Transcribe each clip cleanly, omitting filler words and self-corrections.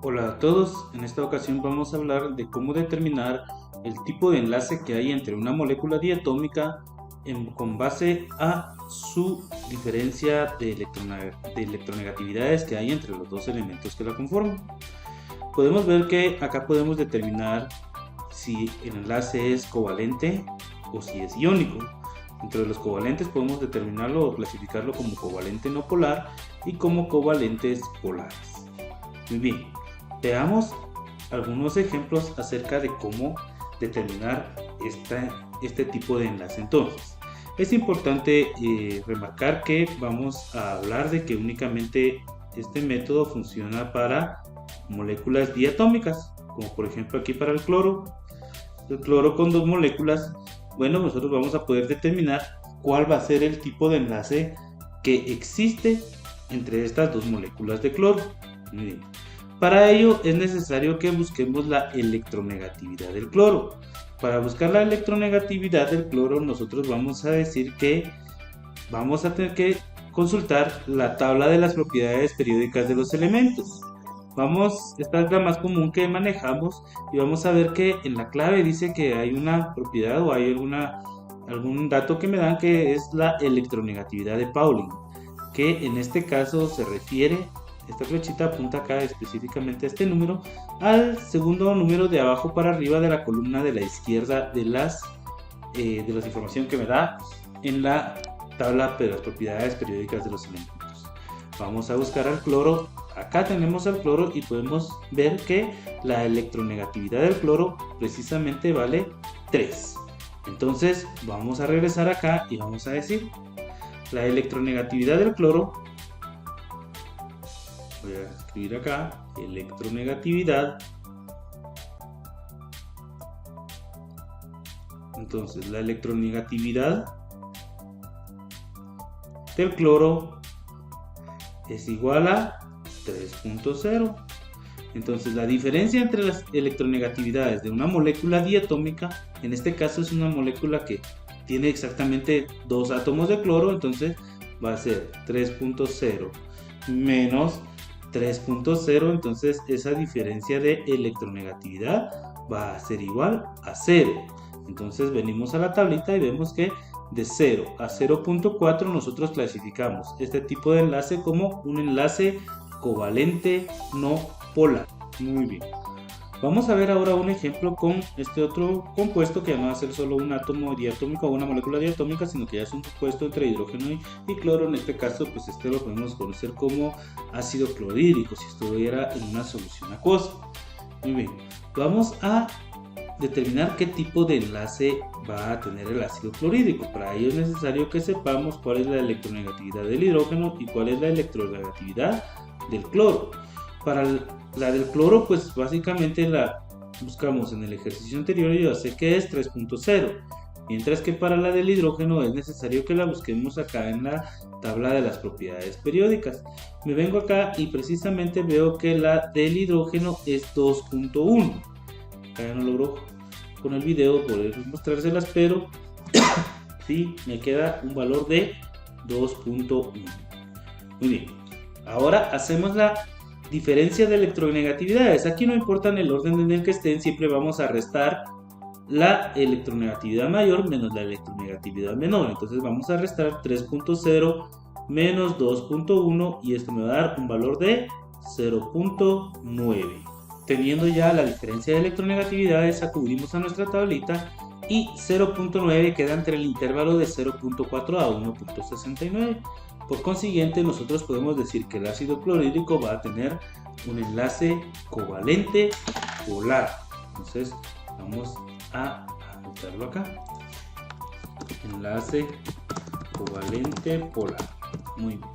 Hola a todos, en esta ocasión vamos a hablar de cómo determinar el tipo de enlace que hay entre una molécula diatómica con base a su diferencia de electronegatividades que hay entre los dos elementos que la conforman. Podemos ver que acá podemos determinar si el enlace es covalente o si es iónico. Entre los covalentes podemos determinarlo o clasificarlo como covalente no polar y como covalentes polares. Muy bien, veamos algunos ejemplos acerca de cómo determinar este tipo de enlace. Entonces, es importante remarcar que vamos a hablar de que únicamente este método funciona para moléculas diatómicas, como por ejemplo aquí para el cloro con dos moléculas. Bueno, nosotros vamos a poder determinar cuál va a ser el tipo de enlace que existe entre estas dos moléculas de cloro. Muy bien. Para ello es necesario que busquemos la electronegatividad del cloro. Para buscar la electronegatividad del cloro, nosotros vamos a decir que vamos a tener que consultar la tabla de las propiedades periódicas de los elementos. Esta es la más común que manejamos y vamos a ver que en la clave dice que hay una propiedad o hay algún dato que me dan que es la electronegatividad de Pauling, que en este caso se refiere, esta flechita apunta acá específicamente a este número, al segundo número de abajo para arriba de la columna de la izquierda de la información que me da en la tabla de las propiedades periódicas de los elementos. Vamos a buscar al cloro. Acá tenemos al cloro y podemos ver que la electronegatividad del cloro precisamente vale 3. Entonces vamos a regresar acá y vamos a decir la electronegatividad del cloro. Voy a escribir acá electronegatividad. Entonces la electronegatividad del cloro es igual a 3.0. Entonces la diferencia entre las electronegatividades de una molécula diatómica, en este caso es una molécula que tiene exactamente dos átomos de cloro, entonces va a ser 3.0 menos 3.0, entonces esa diferencia de electronegatividad va a ser igual a 0. Entonces venimos a la tablita y vemos que de 0 a 0.4 nosotros clasificamos este tipo de enlace como un enlace covalente no polar. Muy bien. Vamos a ver ahora un ejemplo con este otro compuesto que no va a ser solo un átomo diatómico o una molécula diatómica, sino que ya es un compuesto entre hidrógeno y cloro. En este caso, pues este lo podemos conocer como ácido clorhídrico, si estuviera en una solución acuosa. Muy bien. Vamos a determinar qué tipo de enlace va a tener el ácido clorhídrico. Para ello es necesario que sepamos cuál es la electronegatividad del hidrógeno y cuál es la electronegatividad del cloro. Para la del cloro, pues básicamente la buscamos en el ejercicio anterior y yo sé que es 3.0. Mientras que para la del hidrógeno es necesario que la busquemos acá en la tabla de las propiedades periódicas. Me vengo acá y precisamente veo que la del hidrógeno es 2.1. Acá ya no logro con el video poder mostrárselas, pero sí me queda un valor de 2.1. Muy bien, ahora hacemos la diferencia de electronegatividades. Aquí no importa en el orden en el que estén, siempre vamos a restar la electronegatividad mayor menos la electronegatividad menor. Entonces vamos a restar 3.0 menos 2.1 y esto me va a dar un valor de 0.9. Teniendo ya la diferencia de electronegatividades, acudimos a nuestra tablita y 0.9 queda entre el intervalo de 0.4 a 1.69. Por consiguiente, nosotros podemos decir que el ácido clorhídrico va a tener un enlace covalente polar. Entonces, vamos a anotarlo acá. Enlace covalente polar. Muy bien.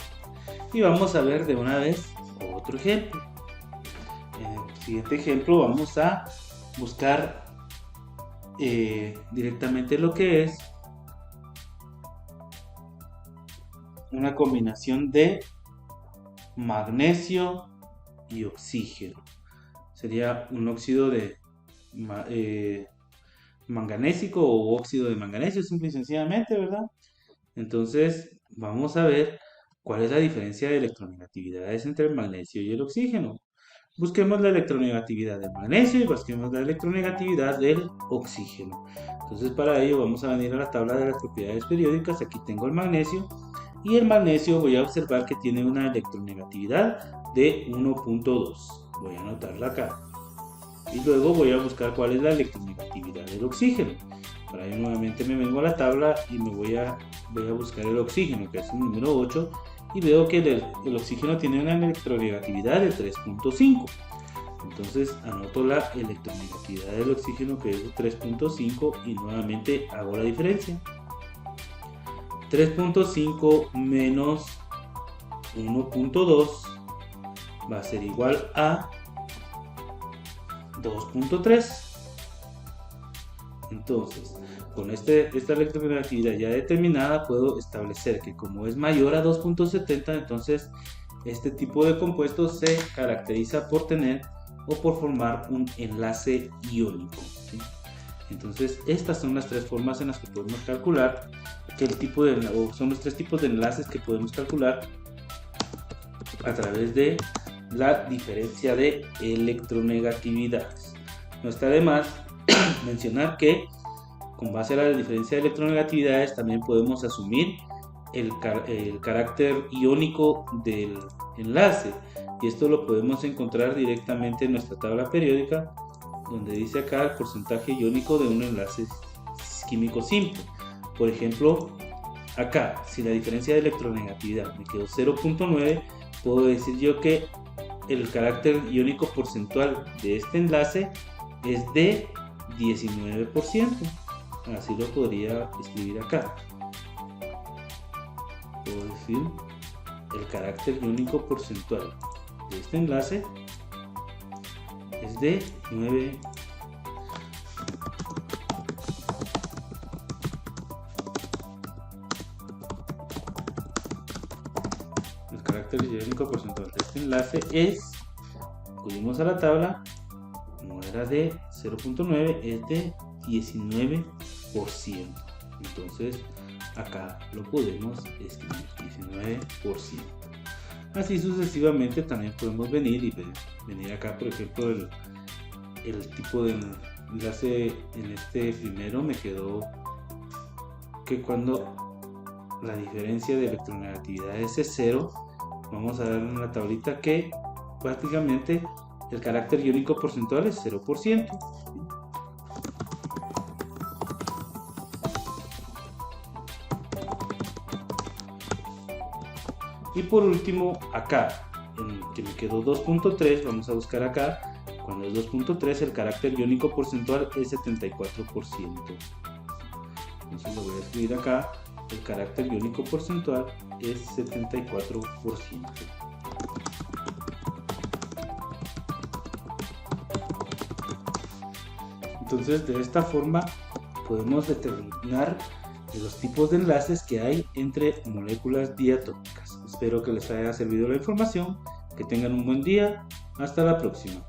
Y vamos a ver de una vez otro ejemplo. En el siguiente ejemplo vamos a buscar directamente lo que es una combinación de magnesio y oxígeno. Sería un óxido de manganésico o óxido de manganesio, simple y sencillamente, ¿verdad? Entonces, vamos a ver cuál es la diferencia de electronegatividades entre el magnesio y el oxígeno. busquemos la electronegatividad del magnesio y busquemos la electronegatividad del oxígeno. Entonces para ello vamos a venir a la tabla de las propiedades periódicas. Aquí tengo el magnesio y el magnesio voy a observar que tiene una electronegatividad de 1.2. Voy a anotarla acá. Y luego voy a buscar cuál es la electronegatividad del oxígeno. Para ello nuevamente me vengo a la tabla y voy a buscar el oxígeno, que es el número 8, y veo que el oxígeno tiene una electronegatividad de 3.5. Entonces anoto la electronegatividad del oxígeno, que es 3.5, y nuevamente hago la diferencia. 3.5 menos 1.2 va a ser igual a 2.3. Entonces, con esta electronegatividad ya determinada, puedo establecer que como es mayor a 2.70, entonces este tipo de compuesto se caracteriza por tener o por formar un enlace iónico, ¿sí? Entonces, estas son las tres formas en las que podemos calcular son los tres tipos de enlaces que podemos calcular a través de la diferencia de electronegatividades. No está de más mencionar que con base a la diferencia de electronegatividades también podemos asumir el carácter iónico del enlace, y esto lo podemos encontrar directamente en nuestra tabla periódica, donde dice acá el porcentaje iónico de un enlace químico simple. Por ejemplo, acá, si la diferencia de electronegatividad me quedó 0.9, puedo decir yo que el carácter iónico porcentual de este enlace es de 19%. Así lo podría escribir acá. Puedo decir el carácter iónico porcentual de este enlace es de 9%. El carácter iónico porcentual de este enlace es, acudimos a la tabla, no era de 0.9, es de 19%. Entonces acá lo podemos escribir 19%. Así sucesivamente también podemos venir acá, por ejemplo, el tipo de enlace en este primero me quedó que cuando la diferencia de electronegatividad es 0, vamos a dar en la tablita que prácticamente el carácter iónico porcentual es 0%. Y por último, acá, en el que me quedó 2.3, vamos a buscar acá, cuando es 2.3 el carácter iónico porcentual es 74%. Entonces lo voy a escribir acá, el carácter iónico porcentual es 74%. Entonces de esta forma podemos determinar los tipos de enlaces que hay entre moléculas diatómicas. Espero que les haya servido la información, que tengan un buen día, hasta la próxima.